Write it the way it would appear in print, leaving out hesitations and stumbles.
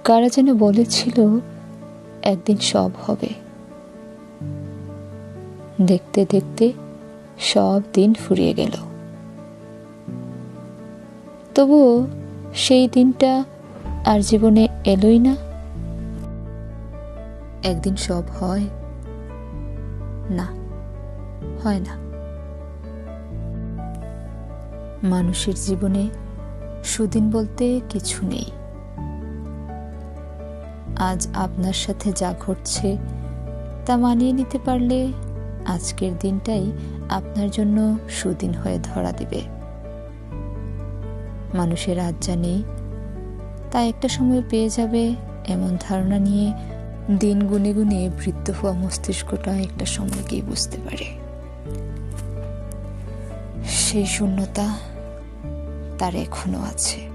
কারা যেন বলেছিল একদিন সব হবে। দেখতে দেখতে সব দিন ফুরিয়ে গেল, তবুও সেই দিনটা আর জীবনে এলোই না। একদিন সব হয় না, হয় না। মানুষের জীবনে সুদিন বলতে কিছু নেই। আজ আপনার সাথে যা ঘটছে তা মানিয়ে নিতে পারলে আজকের দিনটাই আপনার জন্য সুদিন হয়ে ধরা দেবে। মানুষের আজ যা নেই তা একটা সময় পেয়ে যাবে, এমন ধারণা নিয়ে দিন গুনে গুনে বৃদ্ধ হওয়া মস্তিষ্কটা একটা সময় গিয়ে বুঝতে পারে সেই শূন্যতা তার এখনো আছে।